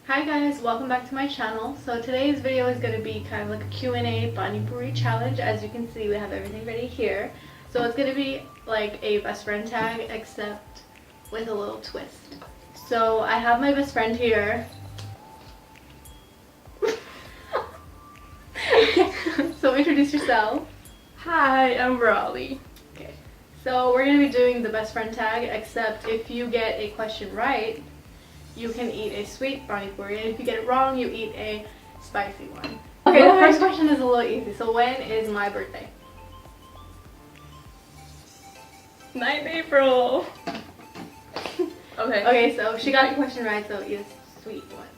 Hi guys, welcome back to my channel. So today's video is going to be kind of like a Q&A Pani Puri challenge. As you can see, we have everything ready here. So it's going to be like a best friend tag except with a little twist. So I have my best friend here. So introduce yourself. Hi, I'm Raleigh. Okay. So we're going to be doing the best friend tag, except if you get a question right, you can eat a sweet Pani Puri, and if you get it wrong, you eat a spicy one. Okay, the first question is a little easy. So when is my birthday? 9th April. Okay, so she got the question right, so eat a sweet one.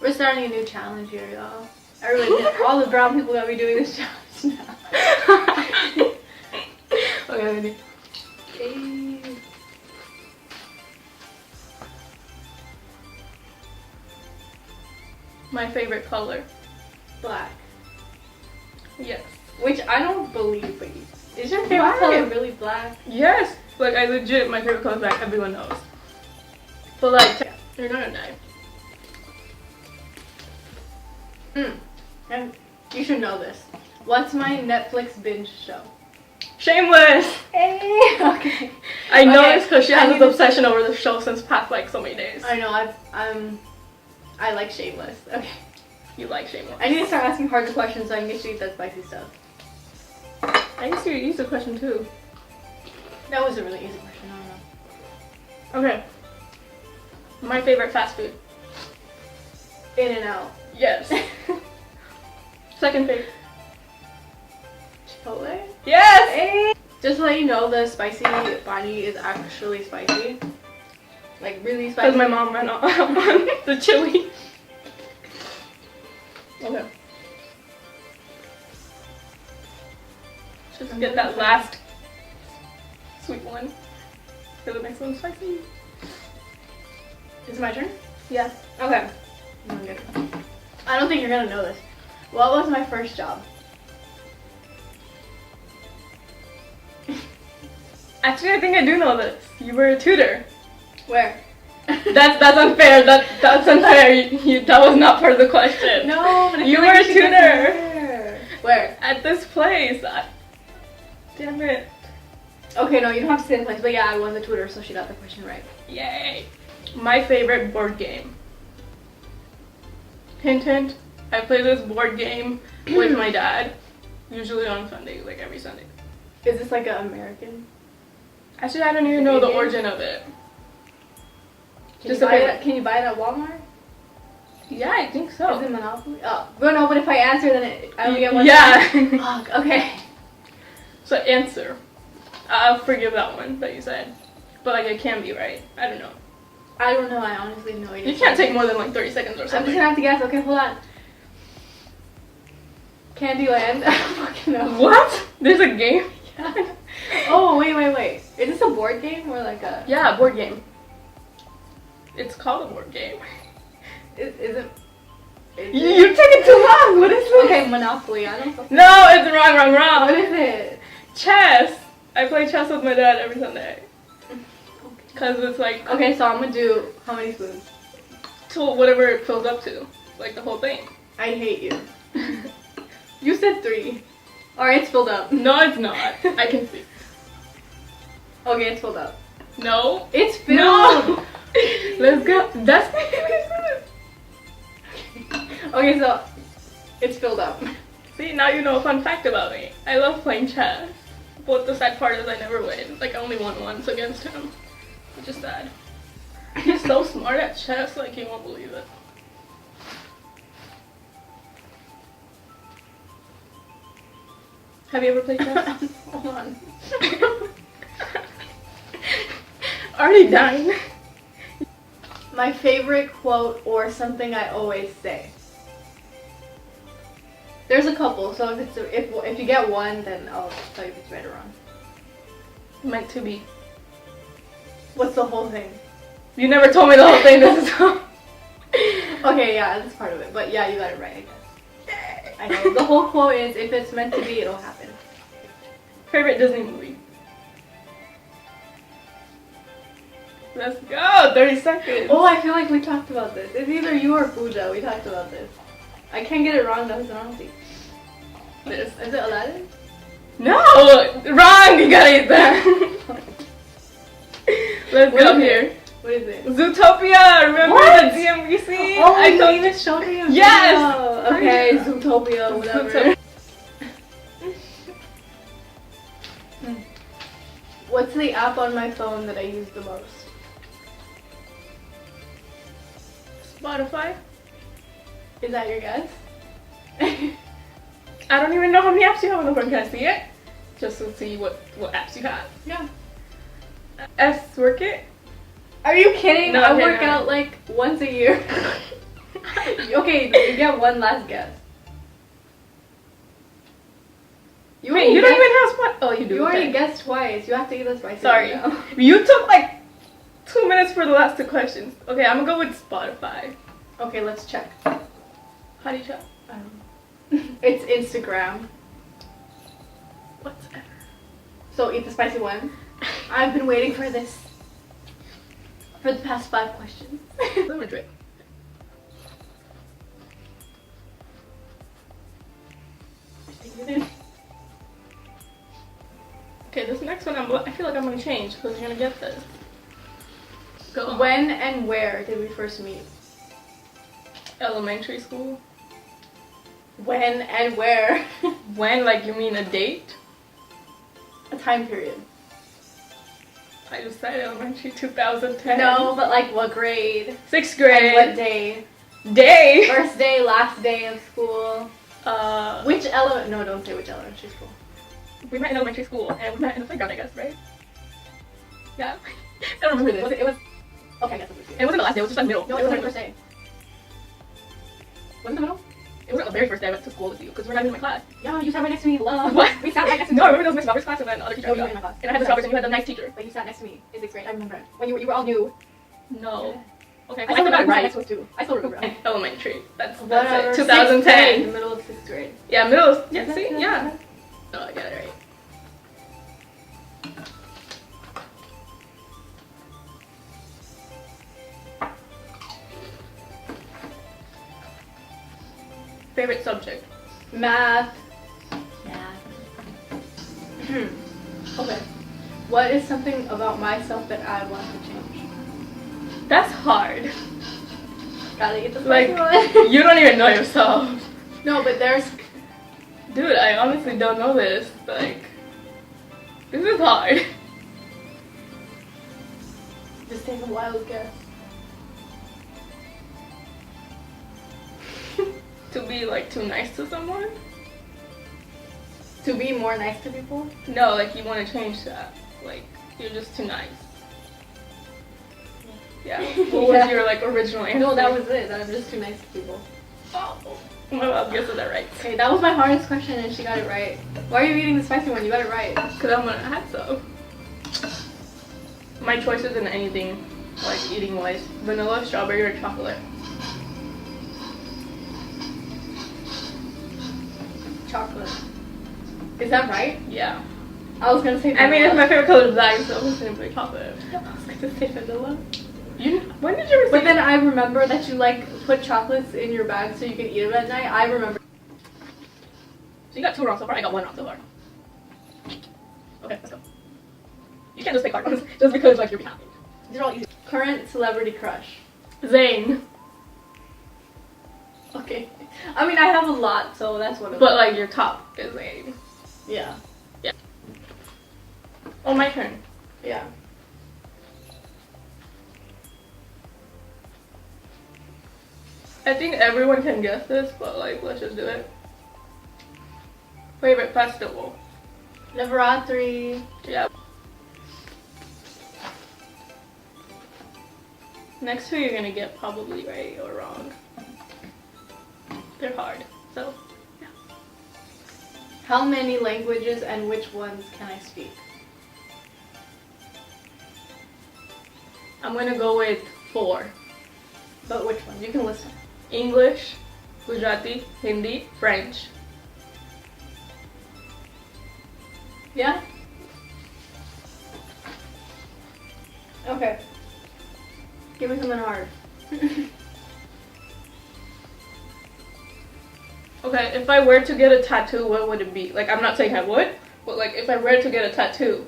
We're starting a new challenge here, y'all. All the brown people gotta be doing this challenge now. Okay, let me do. My favorite color. Black. Yes. Which I don't believe, but is your favorite color really black? Yes. Like, I legit, my favorite color is black. Everyone knows. But like, you're gonna die. And you should know this. What's my Netflix binge show? Shameless. Hey. Okay. I know it's because she has this obsession over the show since past like so many days. I know. I like Shameless. Okay. You like Shameless. I need to start asking harder questions so I can get you to eat that spicy stuff. I used to use the question too. That was a really easy question. I don't know. Okay. My favorite fast food. In-N-Out. Yes. Second favorite. Chipotle? Yes! Hey. Just to let you know, the spicy pani is actually spicy. Like, really spicy. Because my mom ran on the chili. Okay. Just get that last sweet one. So the next one's spicy. Is it my turn? Yeah. Okay. I'm good. I don't think you're gonna know this. What was my first job? Actually, I think I do know this. You were a tutor. Where? That's unfair. That's unfair. That was not part of the question. No, but you were a tutor. Where? At this place. Damn it. Okay, no, you don't have to say the place, but yeah, I was a tutor, so she got the question right. Yay. My favorite board game. Hint, hint. I play this board game with my dad, usually on Sunday, like every Sunday. Is this like an American? Actually, I don't even know the origin of it. Can you buy it at Walmart? Yeah, I think so. Is it Monopoly? Oh, but no, but if I answer, then I only get one. Yeah. Fuck, okay. So answer. I'll forgive that one that you said. But like, it can be right. I don't know. I don't know, I honestly have no idea. You can't take more than like 30 seconds or something. I'm just gonna have to guess. Okay, hold on. Candyland. I don't fucking know. What? There's a game? Yeah. Oh, wait. Is this a board game or like a... Yeah, board game. It's called a board game. Is it... You're taking too long. What is it? Okay, Monopoly. I don't fucking... No, it's wrong. What is it? Chess. I play chess with my dad every Sunday. Cause it's like... Okay, so I'm gonna do how many spoons? Till whatever it fills up to. Like the whole thing. I hate you. You said 3. Alright, it's filled up. No, it's not. I can see. Okay, it's filled up. No. It's filled! No. Let's go. That's my favorite food. Okay, so it's filled up. See, now you know a fun fact about me. I love playing chess. But the sad part is I never win. Like, I only won once against him. Which is sad. He's so smart at chess, like, you won't believe it. Have you ever played chess? Hold on. Already done. My favorite quote or something I always say. There's a couple, so if you get one, then I'll tell you if it's right or wrong. Meant to be. What's the whole thing? You never told me the whole thing. This is Okay, yeah, that's part of it. But yeah, you got it right, I guess. I know. The whole quote is, if it's meant to be, it'll happen. Favorite Disney movie? Let's go. 30 seconds. Oh, I feel like we talked about this. It's either you or Pooja. We talked about this. I can't get it wrong though, so I don't think. This. Is it Aladdin? No! Wrong! You gotta get that. Let's What go is it? here. What is it? Zootopia! Remember What? the DMVC? Oh, I you told even showed me a video. Yes! Okay, Zootopia, whatever. Zootopia. What's the app on my phone that I use the most? Spotify? Is that your guess? I don't even know how many apps you have on the phone. Can I see it? Just to see what apps you have. Yeah. Work it? Are you kidding? No, I okay, work no. out like once a year. Okay, you get one last guess. Wait, you don't even have Spotify. Oh, you do. You already okay. guessed twice. You have to eat the spicy Sorry. one now. You took like 2 minutes for the last 2 questions. Okay, I'm gonna go with Spotify. Okay, let's check. How do you check? It's Instagram. Whatever. So eat the spicy one. I've been waiting for this for the past 5 questions. I'm gonna drink. Okay, this next one I feel like I'm gonna change because you're gonna get this. Go on. When and where did we first meet? Elementary school. When and where? When, like, you mean a date? A time period. I just said elementary 2010. No, but like what grade? 6th grade. And what day? Day. First day, last day of school. Which No, don't say which elementary school. we met in elementary school and we met in the playground, I guess, right? Yeah. I don't remember this. It was. Okay, I guess it was. It wasn't the last day. It was just like middle. No, it was the first day. Wasn't the middle? It wasn't the very first day I went to school with you because we're not even in my class. Yeah, you sat right next to me. Love. What? We sat right next to No, I remember there was Miss Roberts' class and then other teachers. No, you were in my class. And I had Miss Roberts and you had the nice teacher. But you sat next to me in 6th grade. I remember it. When you were all new. No. Okay, I still got it remember right. next was too. I still remember. Elementary. That's Whatever. it. 6th grade, 2010. middle of 6th grade. Yeah, middle. Yeah, see? Yeah. No, I got it right. Favorite subject? Math. Okay. What is something about myself that I want to change? That's hard. Gotta get the Like, spicy one. you don't even know yourself. No, but there's. Dude, I honestly don't know this. Like, this is hard. Just take a wild guess. To be like too nice to someone? To be more nice to people? No, like you want to change that. Like, you're just too nice. Yeah. What was your like original answer? No, that was it. That I'm just too nice to people. Oh, my mom guessed that right. Okay, that was my hardest question and she got it right. Why are you eating the spicy one? You got it right. Because I'm gonna have some. My choices in anything, like eating wise, vanilla, strawberry, or chocolate. Chocolate. Is that right? Yeah. I was gonna say I mean, vanilla. it's my favorite color is black, so I'm just gonna say chocolate. I was gonna say vanilla. When did you receive? But then I remember that you like put chocolates in your bag so you can eat them at night. I remember. So you got 2 wrong so far. I got 1 wrong so far. Okay, let's go. You can't just pick hard ones just because like you're behind. These are all easy. Current celebrity crush. Zayn. Okay. I mean, I have a lot, so that's one of But them. like your top is Zayn. Yeah. Yeah. Oh, my turn. Yeah. I think everyone can guess this, but like let's just do it. Favorite festival? Navaratri. Yeah. Next 2 you're gonna get probably right or wrong. They're hard, so yeah. How many languages and which ones can I speak? I'm gonna go with 4. But which ones? You can list them. English, Gujarati, Hindi, French. Yeah? Okay. Give me something hard. Okay, if I were to get a tattoo, what would it be? Like, I'm not saying I would, but like, if I were to get a tattoo,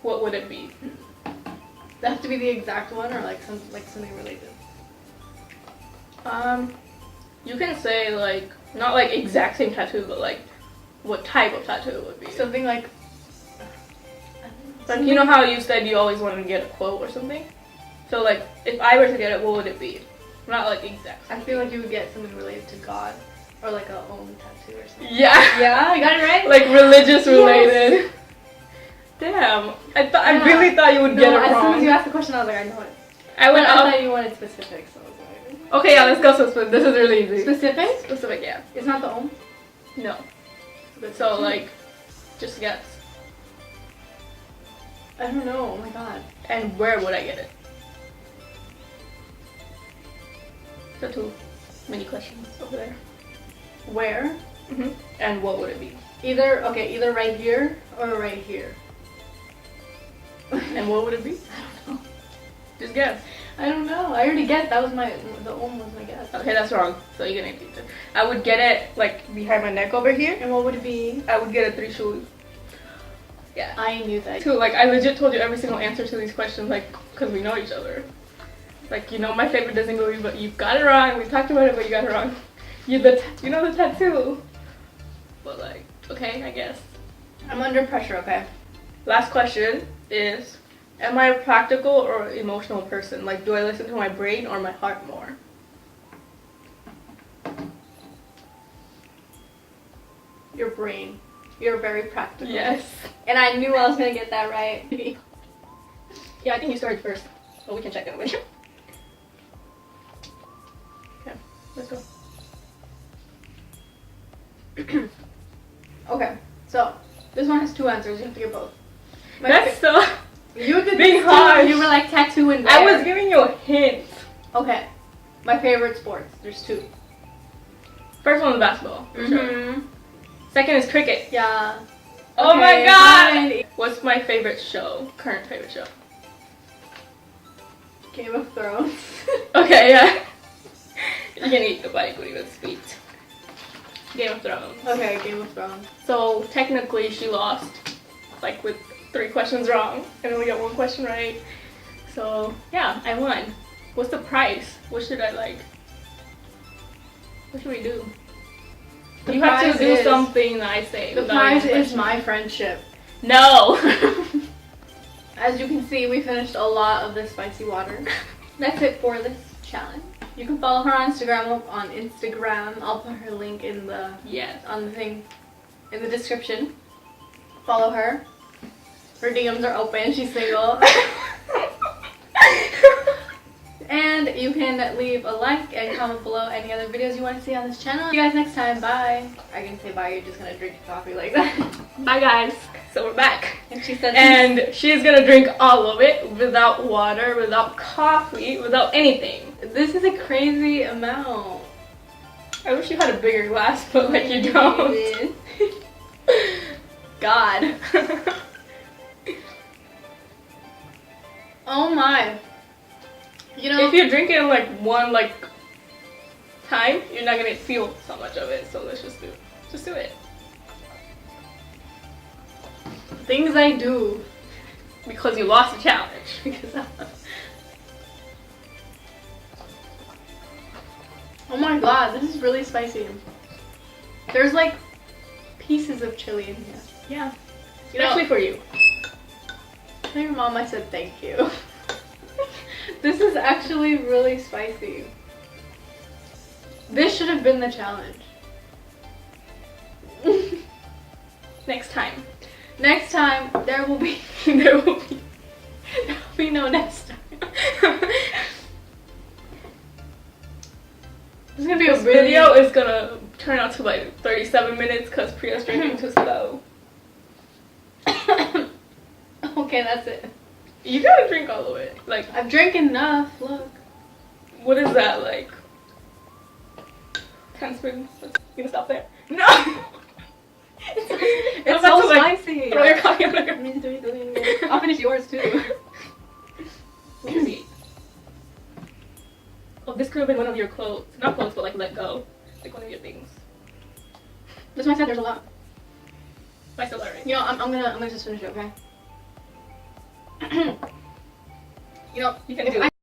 what would it be? Does it have to be the exact one or like something related? You can say like, not like exact same tattoo, but like, what type of tattoo it would be. Something like Like, you know how you said you always wanted to get a quote or something? So like, if I were to get it, what would it be? Not like exact. I feel like you would get something related to God. Or like a own tattoo or something. Yeah. Yeah, you got it right? Like religious related. Yes. Damn. I really thought you would get it wrong. As soon as you asked the question, I was like, I know it. I thought you wanted specifics, so I was like... Okay, yeah, let's go specific. This is really easy. Specific? Specific, yeah. It's not the own? No. So like, just guess. I don't know, oh my god. And where would I get it? So two mini questions over there. Where? Mm-hmm. And what would it be? Either right here or right here. And what would it be? I don't know. Just guess. I don't know. I already guessed. That was the own was my guess. Okay, that's wrong. So you're gonna do it. I would get it like behind my neck over here. And what would it be? I would get a 3 shoes. Yeah. I knew that. Too, like I legit told you every single answer to these questions, like, cause we know each other. Like, you know my favorite Disney movie, but you got it wrong. We talked about it, but you got it wrong. You know the tattoo. But like, okay, I guess. I'm under pressure, okay? Last question is, am I a practical or emotional person? Like, do I listen to my brain or my heart more? Your brain. You're very practical. Yes. And I knew I was gonna get that right. Yeah, I think you started first. But we can check it later. Okay, let's go. Okay, so this one has 2 answers. You have to get both. That's so... You did being this too. harsh. You were like tattooing there. I was giving you a hint. Okay, my favorite sports. There's 2. First one is basketball. For sure. Second is cricket. Yeah. Oh Okay, my god! fine. What's my favorite show? Current favorite show? Game of Thrones. Okay, yeah. You can eat the Pani Puri with sweet. Game of Thrones. Okay, Game of Thrones. So technically she lost, like with 3 questions wrong, and only got 1 question right. So yeah, I won. What's the prize? What should I like? What should we do? You have to do something that I say. The prize is my friendship. No! As you can see, we finished a lot of this spicy water. That's it for this challenge. You can follow her on Instagram. I'll put her link in the on the thing in the description. Follow her. Her DMs are open. She's single. And you can leave a like and comment below any other videos you want to see on this channel. See you guys next time. Bye. I can say bye. You're just gonna drink your coffee like that. Bye guys. So we're back. And she said. And she's gonna drink all of it without water, without coffee, without anything. This is a crazy amount. I wish you had a bigger glass, but like you don't. God. Oh my. You know, if you drink it in like one time, you're not gonna feel so much of it. So let's just do it. Things I do because you lost the challenge. Oh my god, this is really spicy. There's like pieces of chili in here. Yeah, especially for you. Tell your mom I said thank you. This is actually really spicy. This should have been the challenge. Next time. Next time, there will be no next time. This is gonna be this video is gonna turn out to like 37 minutes because Priya's drinking too slow. Okay, that's it. You gotta drink all of it. Like, I've drank enough. Look. What is that like? 10 spoons. You gonna stop there? No. It's so spicy. Throw your coffee on I'll finish yours too. Let me see. this could have been one of your quotes. Not quotes, but like let go. Like one of your things. That's why I said there's a lot. I still alright. You know, I'm gonna just finish it, okay? You know, you can do it.